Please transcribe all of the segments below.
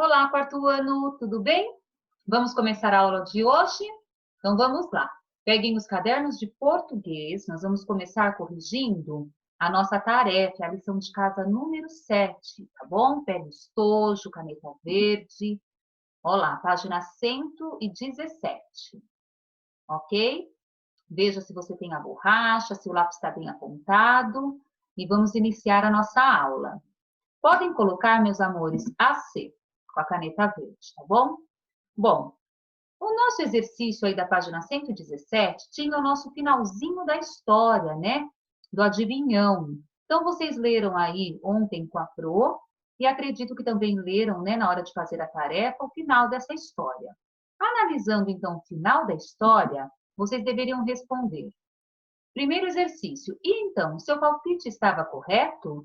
Olá, quarto ano, tudo bem? Vamos começar a aula de hoje? Então vamos lá. Peguem os cadernos de português, nós vamos começar corrigindo a nossa tarefa, a lição de casa número 7, tá bom? Pegue o estojo, caneta verde. Olá, página 117, ok? Veja se você tem a borracha, se o lápis está bem apontado e vamos iniciar a nossa aula. Podem colocar, meus amores, AC, com a caneta verde, tá bom? Bom, o nosso exercício aí da página 117 tinha o nosso finalzinho da história, né? Do adivinhão. Então, vocês leram aí ontem com a Pro e acredito que também leram, né, na hora de fazer a tarefa, o final dessa história. Analisando, então, o final da história, vocês deveriam responder. Primeiro exercício. E então, seu palpite estava correto?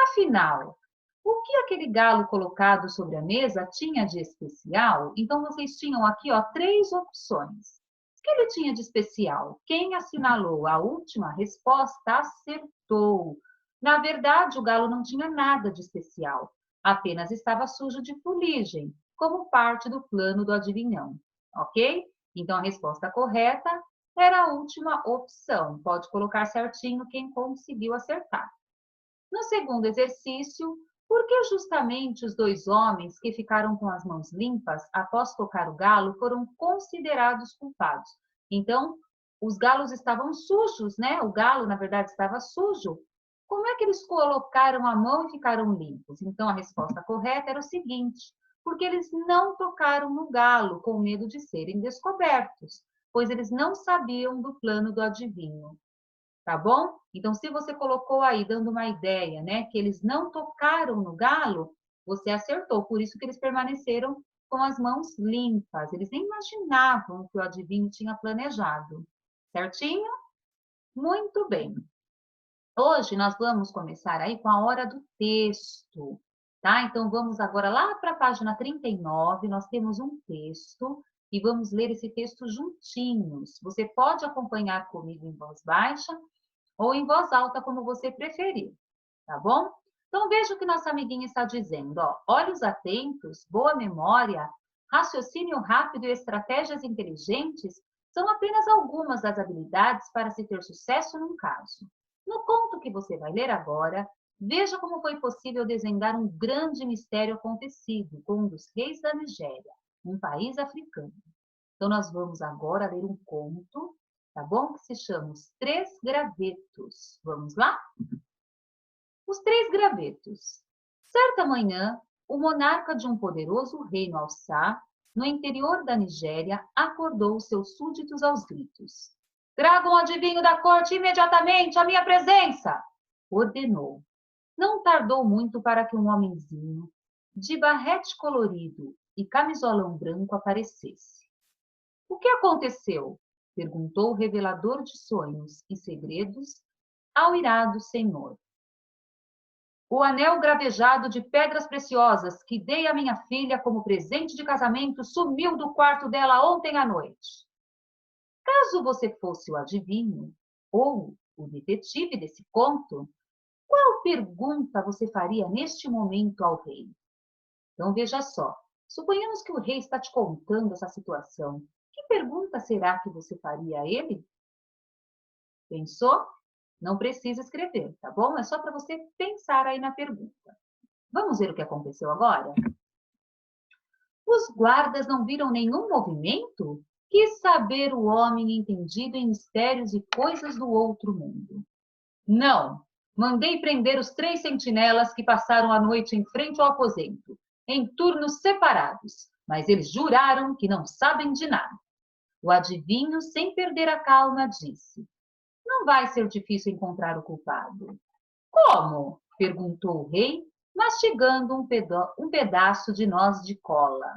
Afinal, o que aquele galo colocado sobre a mesa tinha de especial? Então, vocês tinham aqui, ó, 3 opções. O que ele tinha de especial? Quem assinalou a última resposta acertou. Na verdade, o galo não tinha nada de especial, apenas estava sujo de fuligem, como parte do plano do adivinhão, ok? Então, a resposta correta era a última opção. Pode colocar certinho quem conseguiu acertar. No segundo exercício, por que justamente os 2 homens que ficaram com as mãos limpas após tocar o galo foram considerados culpados? Então, os galos estavam sujos, né? O galo, na verdade, estava sujo. Como é que eles colocaram a mão e ficaram limpos? Então, a resposta correta era o seguinte: porque eles não tocaram no galo com medo de serem descobertos, pois eles não sabiam do plano do adivinho. Tá bom? Então, se você colocou aí, dando uma ideia, né, que eles não tocaram no galo, você acertou. Por isso que eles permaneceram com as mãos limpas. Eles nem imaginavam que o adivinho tinha planejado. Certinho? Muito bem. Hoje nós vamos começar aí com a hora do texto, tá? Então, vamos agora lá para a página 39, nós temos um texto e vamos ler esse texto juntinhos. Você pode acompanhar comigo em voz baixa ou em voz alta, como você preferir, tá bom? Então, veja o que nossa amiguinha está dizendo, ó. Olhos atentos, boa memória, raciocínio rápido e estratégias inteligentes são apenas algumas das habilidades para se ter sucesso num caso. No conto que você vai ler agora, veja como foi possível desvendar um grande mistério acontecido com um dos reis da Nigéria, um país africano. Então, nós vamos agora ler um conto, tá bom? Que se chama Os 3 Gravetos. Vamos lá? Os 3 Gravetos. Certa manhã, o monarca de um poderoso reino Alçá, no interior da Nigéria, acordou seus súditos aos gritos. Tragam o adivinho da corte imediatamente à minha presença! Ordenou. Não tardou muito para que um homenzinho, de barrete colorido e camisolão branco, aparecesse. O que aconteceu? Perguntou o revelador de sonhos e segredos ao irado senhor. O anel gravejado de pedras preciosas que dei à minha filha como presente de casamento sumiu do quarto dela ontem à noite. Caso você fosse o adivinho ou o detetive desse conto, qual pergunta você faria neste momento ao rei? Então veja só, suponhamos que o rei está te contando essa situação. Que pergunta será que você faria a ele? Pensou? Não precisa escrever, tá bom? É só para você pensar aí na pergunta. Vamos ver o que aconteceu agora? Os guardas não viram nenhum movimento? Quis saber o homem entendido em mistérios e coisas do outro mundo. Não, mandei prender os 3 sentinelas que passaram a noite em frente ao aposento, em turnos separados, mas eles juraram que não sabem de nada. O adivinho, sem perder a calma, disse: não vai ser difícil encontrar o culpado. Como? Perguntou o rei, mastigando um pedaço de noz de cola.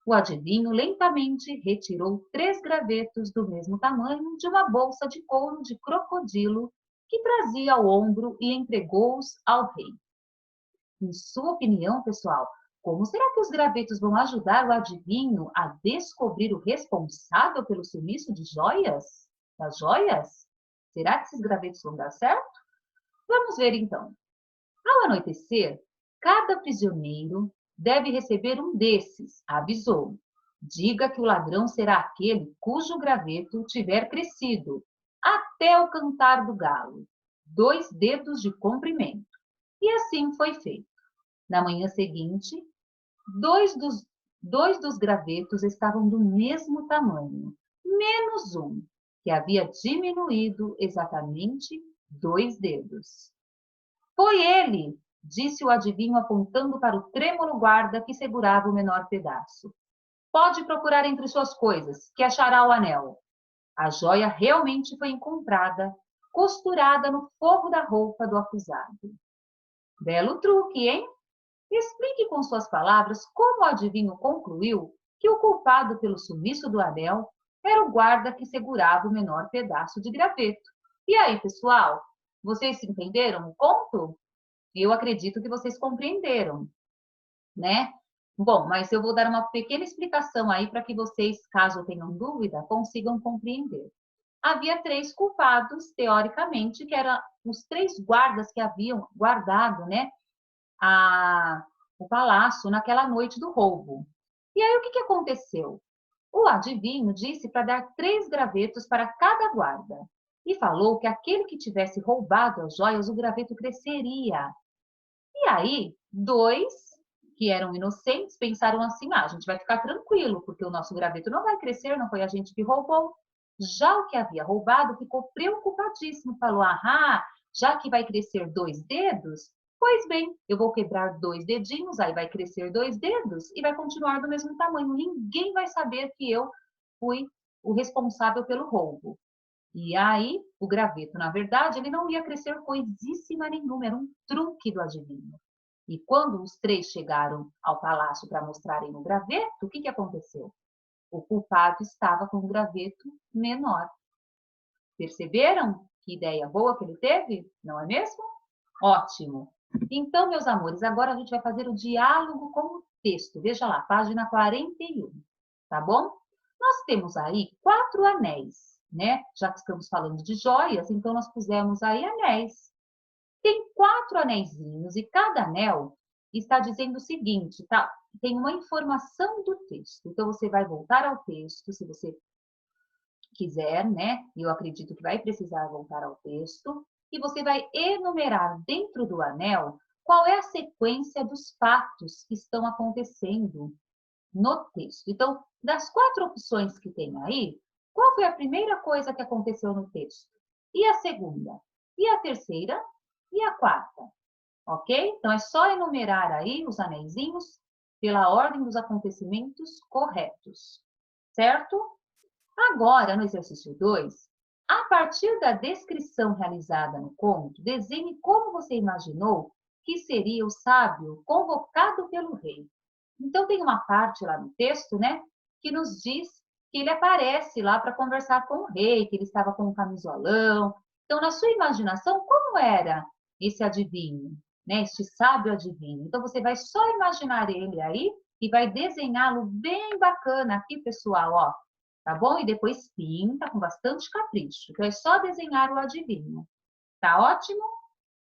O adivinho lentamente retirou 3 gravetos do mesmo tamanho de uma bolsa de couro de crocodilo que trazia ao ombro e entregou-os ao rei. Em sua opinião, pessoal, como será que os gravetos vão ajudar o adivinho a descobrir o responsável pelo sumiço de joias? Das joias? Será que esses gravetos vão dar certo? Vamos ver então. Ao anoitecer, cada prisioneiro deve receber um desses, avisou. Diga que o ladrão será aquele cujo graveto tiver crescido até o cantar do galo, 2 dedos de comprimento. E assim foi feito. Na manhã seguinte, dois dos gravetos estavam do mesmo tamanho, menos um, que havia diminuído exatamente 2 dedos. Foi ele, disse o adivinho apontando para o trêmulo guarda que segurava o menor pedaço. Pode procurar entre suas coisas, que achará o anel. A joia realmente foi encontrada, costurada no forro da roupa do acusado. Belo truque, hein? Explique com suas palavras como o adivinho concluiu que o culpado pelo sumiço do anel era o guarda que segurava o menor pedaço de graveto. E aí, pessoal, vocês entenderam o conto? Eu acredito que vocês compreenderam, né? Bom, mas eu vou dar uma pequena explicação aí para que vocês, caso tenham dúvida, consigam compreender. Havia 3 culpados, teoricamente, que eram os 3 guardas que haviam guardado, né, o palácio naquela noite do roubo. E aí, o que aconteceu? O adivinho disse para dar 3 gravetos para cada guarda e falou que aquele que tivesse roubado as joias, o graveto cresceria. E aí, 2 que eram inocentes pensaram assim: a gente vai ficar tranquilo, porque o nosso graveto não vai crescer, não foi a gente que roubou. Já o que havia roubado ficou preocupadíssimo, falou: ah, já que vai crescer 2 dedos, pois bem, eu vou quebrar 2 dedinhos, aí vai crescer 2 dedos e vai continuar do mesmo tamanho. Ninguém vai saber que eu fui o responsável pelo roubo. E aí, o graveto, na verdade, ele não ia crescer coisíssima nenhuma, era um truque do adivinho. E quando os 3 chegaram ao palácio para mostrarem o graveto, o que aconteceu? O culpado estava com um graveto menor. Perceberam que ideia boa que ele teve? Não é mesmo? Ótimo! Então, meus amores, agora a gente vai fazer o diálogo com o texto. Veja lá, página 41, tá bom? Nós temos aí 4 anéis, né? Já que estamos falando de joias, então nós pusemos aí anéis. Tem 4 anéisinhos e cada anel está dizendo o seguinte, tá? Tem uma informação do texto. Então, você vai voltar ao texto, se você quiser, né? Eu acredito que vai precisar voltar ao texto. E você vai enumerar dentro do anel qual é a sequência dos fatos que estão acontecendo no texto. Então, das 4 opções que tem aí, qual foi a primeira coisa que aconteceu no texto? E a segunda? E a terceira? E a quarta? Ok? Então, é só enumerar aí os anéisinhos pela ordem dos acontecimentos corretos. Certo? Agora, no exercício 2, a partir da descrição realizada no conto, desenhe como você imaginou que seria o sábio convocado pelo rei. Então, tem uma parte lá no texto, né, que nos diz que ele aparece lá para conversar com o rei, que ele estava com um camisolão. Então, na sua imaginação, como era esse adivinho, né, este sábio adivinho? Então, você vai só imaginar ele aí e vai desenhá-lo bem bacana aqui, pessoal, ó. Tá bom? E depois pinta com bastante capricho. Então, é só desenhar o adivinho. Tá ótimo?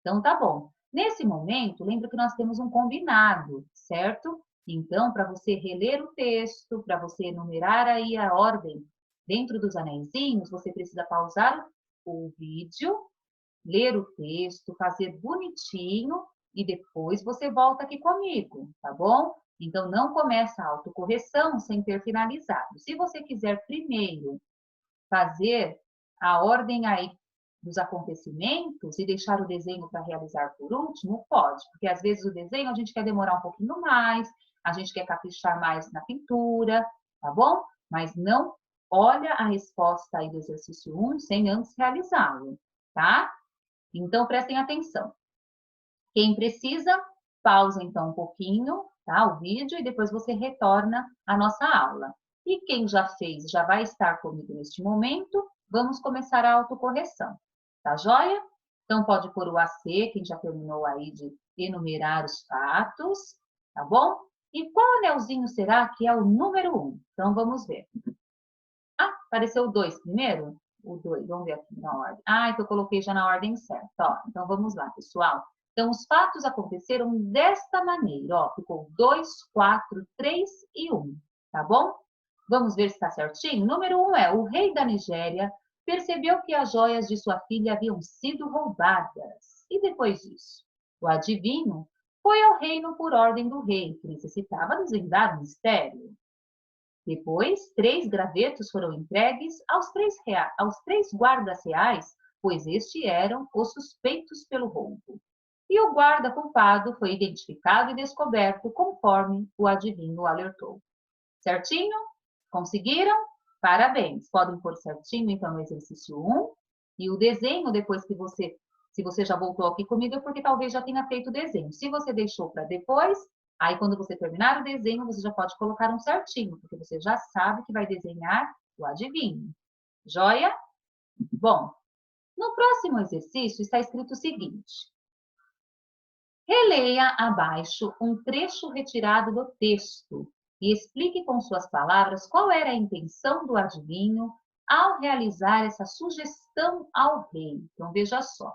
Então, tá bom. Nesse momento, lembra que nós temos um combinado, certo? Então, para você reler o texto, para você enumerar aí a ordem dentro dos anéisinhos, você precisa pausar o vídeo, ler o texto, fazer bonitinho e depois você volta aqui comigo, tá bom? Então, não começa a autocorreção sem ter finalizado. Se você quiser primeiro fazer a ordem aí dos acontecimentos e deixar o desenho para realizar por último, pode, porque às vezes o desenho a gente quer demorar um pouquinho mais, a gente quer caprichar mais na pintura, tá bom? Mas não olha a resposta aí do exercício 1 sem antes realizá-lo, tá? Então, prestem atenção. Quem precisa, pausa então um pouquinho, tá? O vídeo e depois você retorna à nossa aula. E quem já fez, já vai estar comigo neste momento, vamos começar a autocorreção, tá joia? Então, pode pôr o AC, quem já terminou aí de enumerar os fatos, tá bom? E qual anelzinho será que é o número 1? Então, vamos ver. Ah, apareceu o 2 primeiro? O 2, vamos ver aqui na ordem. Ah, então eu coloquei já na ordem certa, ó. Então, vamos lá, pessoal. Então, os fatos aconteceram desta maneira, ó, ficou 2, 4, 3 e 1, tá bom? Vamos ver se está certinho? Número 1 é: o rei da Nigéria percebeu que as joias de sua filha haviam sido roubadas. E depois disso? O adivinho foi ao reino por ordem do rei, que necessitava desvendar o mistério. Depois, 3 gravetos foram entregues aos três guardas reais, pois estes eram os suspeitos pelo roubo. E o guarda culpado foi identificado e descoberto conforme o adivinho alertou. Certinho? Conseguiram? Parabéns! Podem pôr certinho, então, no exercício 1. E o desenho, depois que se você já voltou aqui comigo, é porque talvez já tenha feito o desenho. Se você deixou para depois, aí quando você terminar o desenho, você já pode colocar um certinho, porque você já sabe que vai desenhar o adivinho. Joia? Bom, no próximo exercício está escrito o seguinte: releia abaixo um trecho retirado do texto e explique com suas palavras qual era a intenção do adivinho ao realizar essa sugestão ao rei. Então, veja só.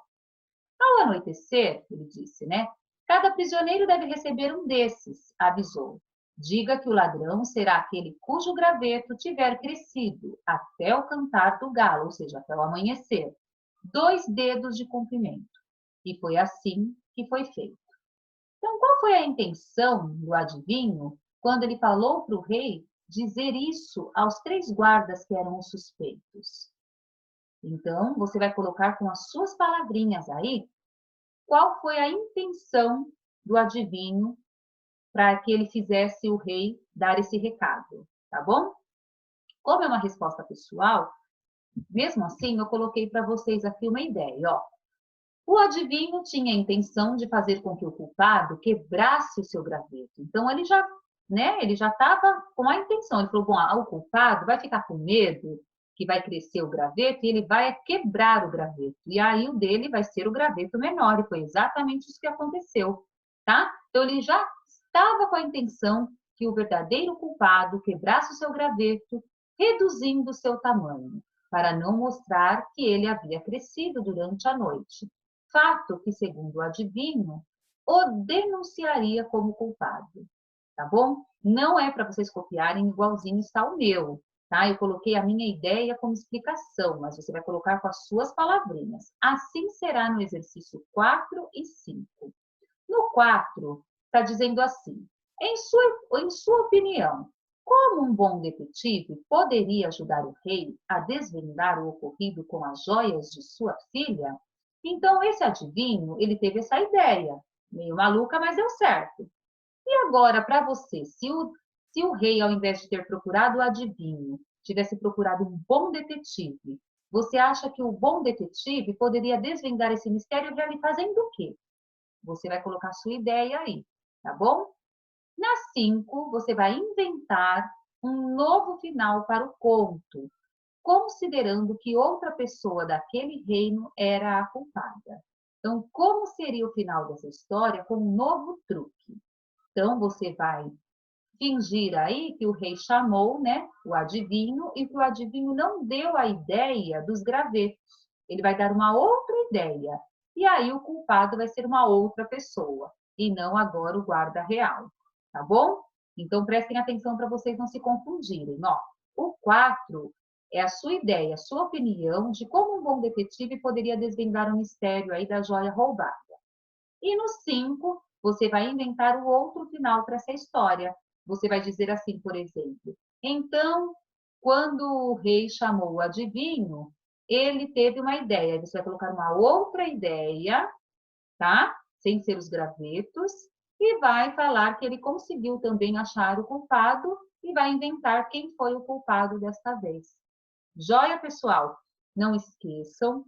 Ao anoitecer, ele disse, né? Cada prisioneiro deve receber um desses, avisou. Diga que o ladrão será aquele cujo graveto tiver crescido até o cantar do galo, ou seja, até o amanhecer, 2 dedos de comprimento. E foi assim que foi feito. Então, qual foi a intenção do adivinho quando ele falou para o rei dizer isso aos 3 guardas que eram os suspeitos? Então, você vai colocar com as suas palavrinhas aí qual foi a intenção do adivinho para que ele fizesse o rei dar esse recado, tá bom? Como é uma resposta pessoal, mesmo assim, eu coloquei para vocês aqui uma ideia, ó. O adivinho tinha a intenção de fazer com que o culpado quebrasse o seu graveto. Então, ele já estava com a intenção. Ele falou, bom, o culpado vai ficar com medo que vai crescer o graveto e ele vai quebrar o graveto. E aí, o dele vai ser o graveto menor. E foi exatamente isso que aconteceu, tá? Então, ele já estava com a intenção que o verdadeiro culpado quebrasse o seu graveto, reduzindo o seu tamanho, para não mostrar que ele havia crescido durante a noite. Fato que, segundo o adivinho, o denunciaria como culpado, tá bom? Não é para vocês copiarem igualzinho está o meu, tá? Eu coloquei a minha ideia como explicação, mas você vai colocar com as suas palavrinhas. Assim será no exercício 4 e 5. No 4, está dizendo assim: em sua opinião, como um bom detetive poderia ajudar o rei a desvendar o ocorrido com as joias de sua filha? Então, esse adivinho, ele teve essa ideia, meio maluca, mas deu certo. E agora, para você, se o rei, ao invés de ter procurado o adivinho, tivesse procurado um bom detetive, você acha que o bom detetive poderia desvendar esse mistério fazendo o quê? Você vai colocar a sua ideia aí, tá bom? Na 5, você vai inventar um novo final para o conto, considerando que outra pessoa daquele reino era a culpada. Então, como seria o final dessa história com um novo truque? Então, você vai fingir aí que o rei chamou, né, o adivinho, e que o adivinho não deu a ideia dos gravetos. Ele vai dar uma outra ideia. E aí o culpado vai ser uma outra pessoa, e não agora o guarda real, tá bom? Então prestem atenção para vocês não se confundirem, ó. O 4 é a sua ideia, a sua opinião de como um bom detetive poderia desvendar o mistério aí da joia roubada. E no 5, você vai inventar o outro final para essa história. Você vai dizer assim, por exemplo: então, quando o rei chamou o adivinho, ele teve uma ideia. Você vai colocar uma outra ideia, tá? Sem ser os gravetos, e vai falar que ele conseguiu também achar o culpado e vai inventar quem foi o culpado desta vez. Joia, pessoal? Não esqueçam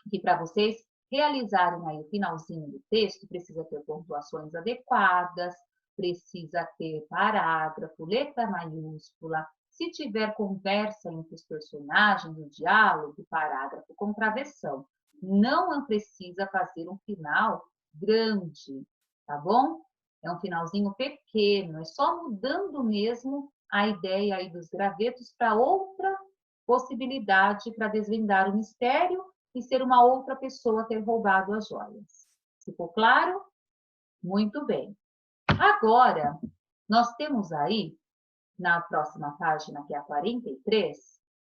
que para vocês realizarem aí o finalzinho do texto, precisa ter pontuações adequadas, precisa ter parágrafo, letra maiúscula. Se tiver conversa entre os personagens, o diálogo, parágrafo com travessão. Não precisa fazer um final grande, tá bom? É um finalzinho pequeno, é só mudando mesmo a ideia aí dos gravetos para outra possibilidade para desvendar o mistério e ser uma outra pessoa ter roubado as joias. Ficou claro? Muito bem. Agora, nós temos aí, na próxima página, que é a 43,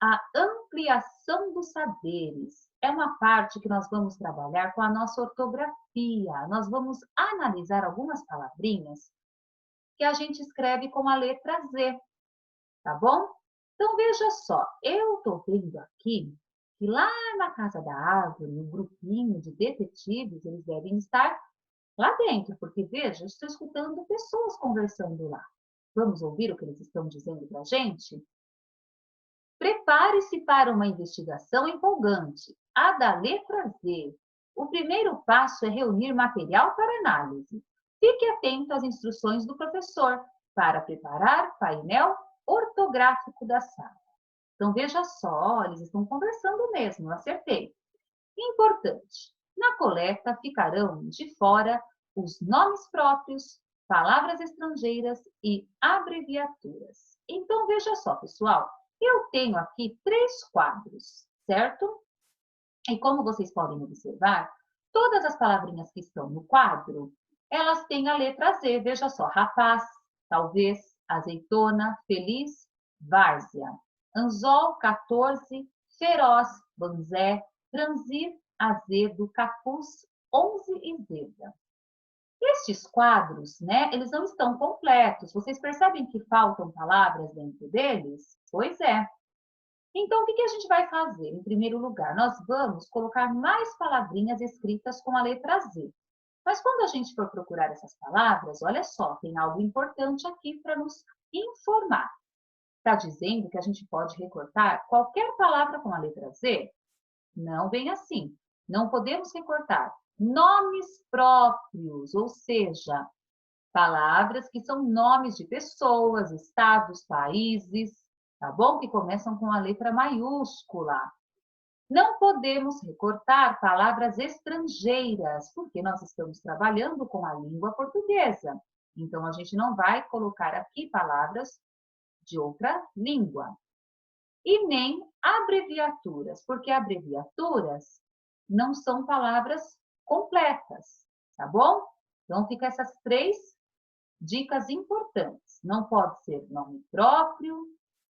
a ampliação dos saberes. É uma parte que nós vamos trabalhar com a nossa ortografia. Nós vamos analisar algumas palavrinhas que a gente escreve com a letra Z, tá bom? Então, veja só, eu estou vendo aqui que lá na Casa da Árvore, no grupinho de detetives, eles devem estar lá dentro, porque, veja, eu estou escutando pessoas conversando lá. Vamos ouvir o que eles estão dizendo para a gente? Prepare-se para uma investigação empolgante, a da letra Z. O primeiro passo é reunir material para análise. Fique atento às instruções do professor para preparar painel ortográfico da sala. Então, veja só, eles estão conversando mesmo, eu acertei. Importante, na coleta ficarão de fora os nomes próprios, palavras estrangeiras e abreviaturas. Então, veja só, pessoal, eu tenho aqui 3 quadros, certo? E como vocês podem observar, todas as palavrinhas que estão no quadro, elas têm a letra Z. Veja só, rapaz, talvez, azeitona, feliz, várzea, anzol, 14, feroz, banzé, transir, azedo, capuz, 11 e zebra. Estes quadros, né, eles não estão completos. Vocês percebem que faltam palavras dentro deles? Pois é. Então, o que a gente vai fazer? Em primeiro lugar, nós vamos colocar mais palavrinhas escritas com a letra Z. Mas quando a gente for procurar essas palavras, olha só, tem algo importante aqui para nos informar. Está dizendo que a gente pode recortar qualquer palavra com a letra Z? Não bem assim. Não podemos recortar nomes próprios, ou seja, palavras que são nomes de pessoas, estados, países, tá bom? Que começam com a letra maiúscula. Não podemos recortar palavras estrangeiras, porque nós estamos trabalhando com a língua portuguesa. Então, a gente não vai colocar aqui palavras de outra língua. E nem abreviaturas, porque abreviaturas não são palavras completas, tá bom? Então, fica essas 3 dicas importantes. Não pode ser nome próprio,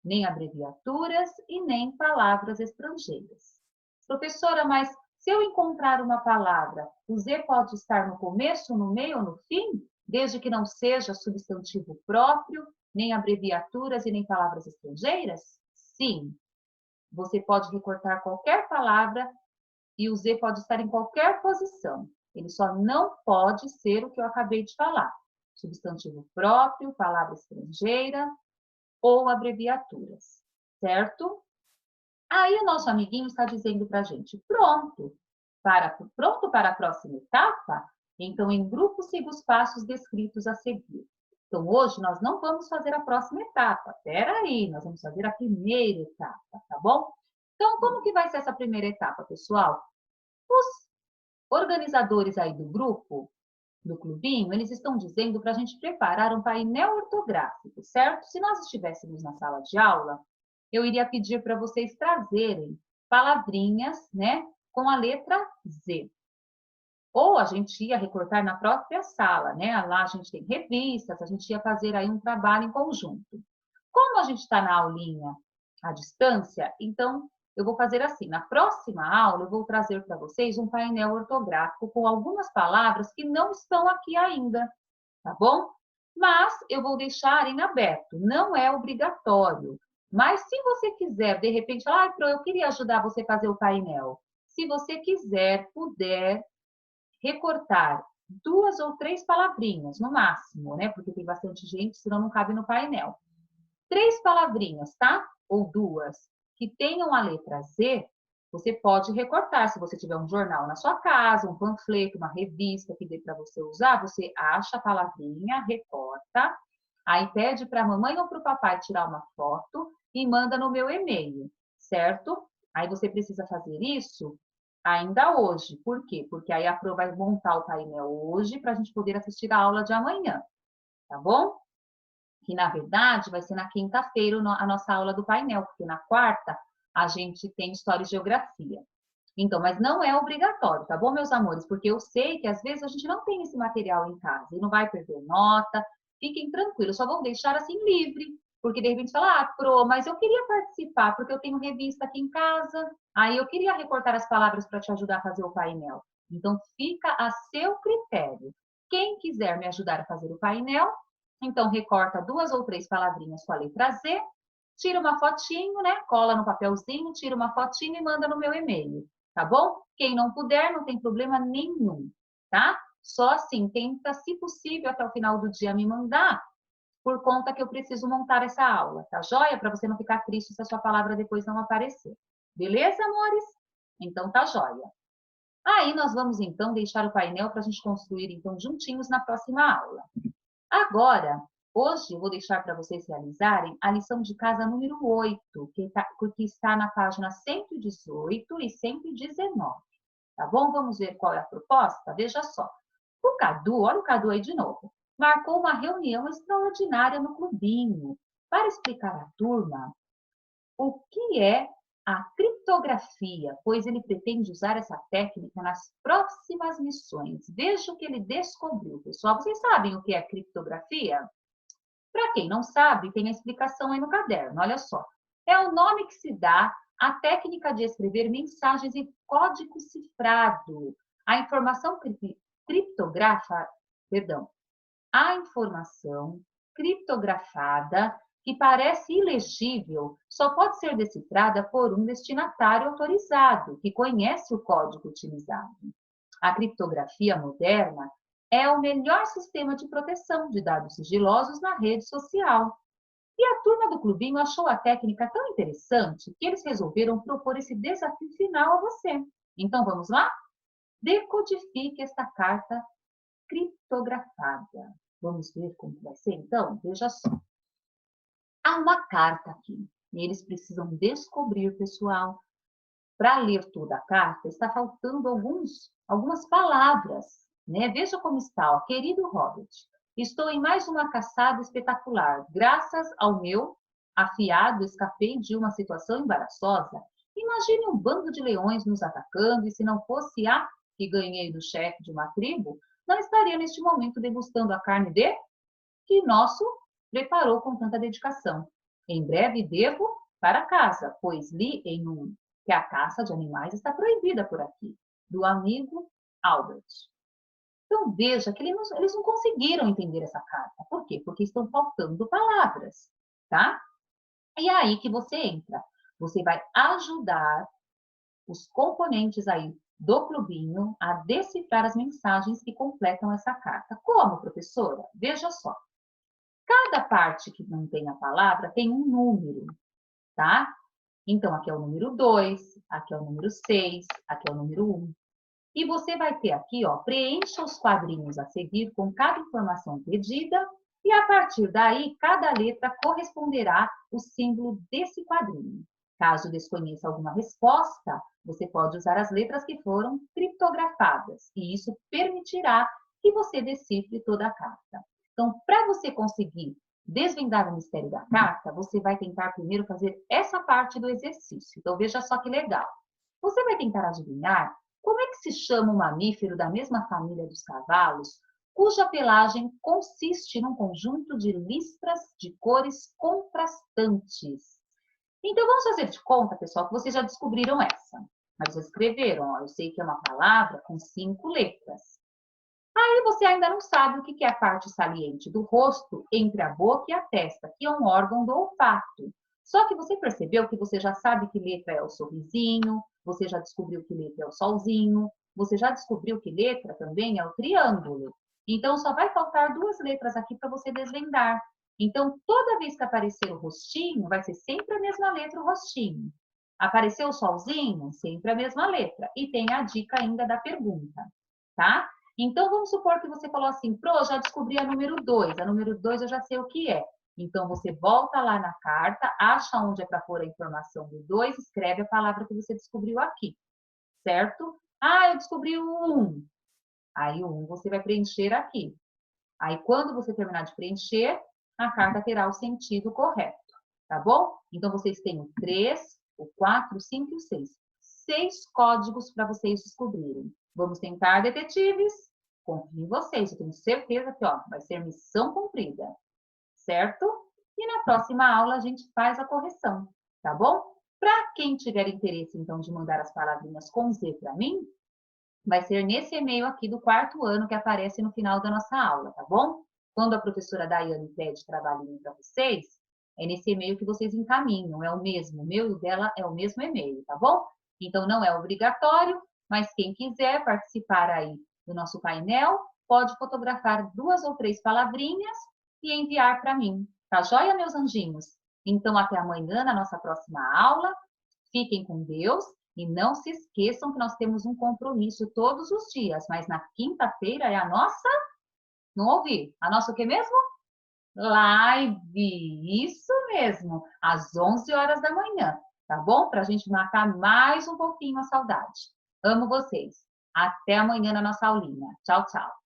nem abreviaturas e nem palavras estrangeiras. Professora, mas se eu encontrar uma palavra, o Z pode estar no começo, no meio ou no fim, desde que não seja substantivo próprio, nem abreviaturas e nem palavras estrangeiras? Sim. Você pode recortar qualquer palavra e o Z pode estar em qualquer posição. Ele só não pode ser o que eu acabei de falar. Substantivo próprio, palavra estrangeira ou abreviaturas, certo? Aí o nosso amiguinho está dizendo para a gente, pronto para a próxima etapa? Então, em grupo, siga os passos descritos a seguir. Então, hoje nós não vamos fazer a próxima etapa. Espera aí, nós vamos fazer a primeira etapa, tá bom? Então, como que vai ser essa primeira etapa, pessoal? Os organizadores aí do grupo, do clubinho, eles estão dizendo para a gente preparar um painel ortográfico, certo? Se nós estivéssemos na sala de aula, eu iria pedir para vocês trazerem palavrinhas, né, com a letra Z. Ou a gente ia recortar na própria sala, né? Lá a gente tem revistas, a gente ia fazer aí um trabalho em conjunto. Como a gente está na aulinha à distância, então eu vou fazer assim, na próxima aula eu vou trazer para vocês um painel ortográfico com algumas palavras que não estão aqui ainda, tá bom? Mas eu vou deixar em aberto, não é obrigatório. Mas se você quiser, de repente, falar, Pro, eu queria ajudar você a fazer o painel. Se você quiser, puder recortar 2 ou 3 palavrinhas, no máximo, né? Porque tem bastante gente, senão não cabe no painel. 3 palavrinhas, tá? Ou 2, que tenham a letra Z, você pode recortar. Se você tiver um jornal na sua casa, um panfleto, uma revista que dê para você usar, você acha a palavrinha, recorta, aí pede para a mamãe ou para o papai tirar uma foto e manda no meu e-mail, certo? Aí você precisa fazer isso ainda hoje. Por quê? Porque aí a Pro vai montar o painel hoje para a gente poder assistir a aula de amanhã, tá bom? Que na verdade vai ser na quinta-feira a nossa aula do painel, porque na quarta a gente tem História e Geografia. Então, mas não é obrigatório, tá bom, meus amores? Porque eu sei que às vezes a gente não tem esse material em casa e não vai perder nota. Fiquem tranquilos, só vou deixar assim livre. Porque de repente fala, ah, Pro, mas eu queria participar, porque eu tenho revista aqui em casa, aí eu queria recortar as palavras para te ajudar a fazer o painel. Então, fica a seu critério. Quem quiser me ajudar a fazer o painel, então recorta 2 ou 3 palavrinhas com a letra Z, tira uma fotinho, né? Cola no papelzinho, tira uma fotinho e manda no meu e-mail, tá bom? Quem não puder, não tem problema nenhum, tá? Só assim, tenta, se possível, até o final do dia me mandar, por conta que eu preciso montar essa aula, tá joia? Para você não ficar triste se a sua palavra depois não aparecer. Beleza, amores? Então tá joia. Aí nós vamos então deixar o painel para a gente construir então juntinhos na próxima aula. Agora, hoje eu vou deixar para vocês realizarem a lição de casa número 8, que está na página 118 e 119. Tá bom? Vamos ver qual é a proposta? Veja só. O Cadu, olha o Cadu aí de novo, marcou uma reunião extraordinária no clubinho para explicar à turma o que é a criptografia, pois ele pretende usar essa técnica nas próximas missões. Veja o que ele descobriu, pessoal. Vocês sabem o que é criptografia? Para quem não sabe, tem a explicação aí no caderno, olha só. É o nome que se dá à técnica de escrever mensagens em código cifrado. A informação criptografa, perdão, a informação criptografada que parece ilegível só pode ser decifrada por um destinatário autorizado, que conhece o código utilizado. A criptografia moderna é o melhor sistema de proteção de dados sigilosos na rede social. E a turma do clubinho achou a técnica tão interessante que eles resolveram propor esse desafio final a você. Então vamos lá? Decodifique esta carta criptografada. Vamos ver como vai ser então? Veja só. Há uma carta aqui. E eles precisam descobrir, pessoal. Para ler toda a carta, está faltando algumas palavras, né? Veja como está, ó. Querido Robert, estou em mais uma caçada espetacular. Graças ao meu afiado, escapei de uma situação embaraçosa. Imagine um bando de leões nos atacando, e se não fosse a que ganhei do chefe de uma tribo, não estaria neste momento degustando a carne de que nosso preparou com tanta dedicação. Em breve devo para casa, pois li em um que a caça de animais está proibida por aqui, do amigo Albert. Então veja que eles não conseguiram entender essa carta. Por quê? Porque estão faltando palavras, tá? E é aí que você entra. Você vai ajudar os componentes aí do clubinho a decifrar as mensagens que completam essa carta. Como, professora? Veja só. Cada parte que não tem a palavra tem um número, tá? Então, aqui é o número 2, aqui é o número 6, aqui é o número 1. E você vai ter aqui, ó, preencha os quadrinhos a seguir com cada informação pedida e a partir daí, cada letra corresponderá o símbolo desse quadrinho. Caso desconheça alguma resposta, você pode usar as letras que foram criptografadas e isso permitirá que você decifre toda a carta. Então, para você conseguir desvendar o mistério da carta, você vai tentar primeiro fazer essa parte do exercício. Então, veja só que legal. Você vai tentar adivinhar como é que se chama um mamífero da mesma família dos cavalos, cuja pelagem consiste num conjunto de listras de cores contrastantes. Então, vamos fazer de conta, pessoal, que vocês já descobriram essa. Mas vocês escreveram, ó, eu sei que é uma palavra com 5 letras. Aí você ainda não sabe o que é a parte saliente do rosto entre a boca e a testa, que é um órgão do olfato. Só que você percebeu que você já sabe que letra é o sorrisinho, você já descobriu que letra é o solzinho, você já descobriu que letra também é o triângulo. Então, só vai faltar 2 letras aqui para você desvendar. Então, toda vez que aparecer o rostinho, vai ser sempre a mesma letra, o rostinho. Apareceu o solzinho, sempre a mesma letra. E tem a dica ainda da pergunta, tá? Então, vamos supor que você falou assim, Pro, já descobri a número 2. A número 2 eu já sei o que é. Então, você volta lá na carta, acha onde é para pôr a informação do 2, escreve a palavra que você descobriu aqui, certo? Ah, eu descobri o 1. Aí, o 1 você vai preencher aqui. Aí, quando você terminar de preencher, a carta terá o sentido correto, tá bom? Então, vocês têm o 3, o 4, o 5 e o 6. 6 códigos para vocês descobrirem. Vamos tentar, detetives? Confio em vocês, eu tenho certeza que ó, vai ser missão cumprida, certo? E na próxima aula a gente faz a correção, tá bom? Para quem tiver interesse, então, de mandar as palavrinhas com Z para mim, vai ser nesse e-mail aqui do 4º ano que aparece no final da nossa aula, tá bom? Quando a professora Daiane pede trabalhinho para vocês, é nesse e-mail que vocês encaminham, é o mesmo, o meu e o dela é o mesmo e-mail, tá bom? Então, não é obrigatório, mas quem quiser participar aí do nosso painel, pode fotografar 2 ou 3 palavrinhas e enviar para mim, tá joia, meus anjinhos? Então, até amanhã na nossa próxima aula. Fiquem com Deus e não se esqueçam que nós temos um compromisso todos os dias, mas na quinta-feira é a nossa, não ouvi, a nossa o que mesmo? Live, isso mesmo, às 11 horas da manhã, tá bom? Para a gente matar mais um pouquinho a saudade. Amo vocês. Até amanhã na nossa aulinha. Tchau, tchau.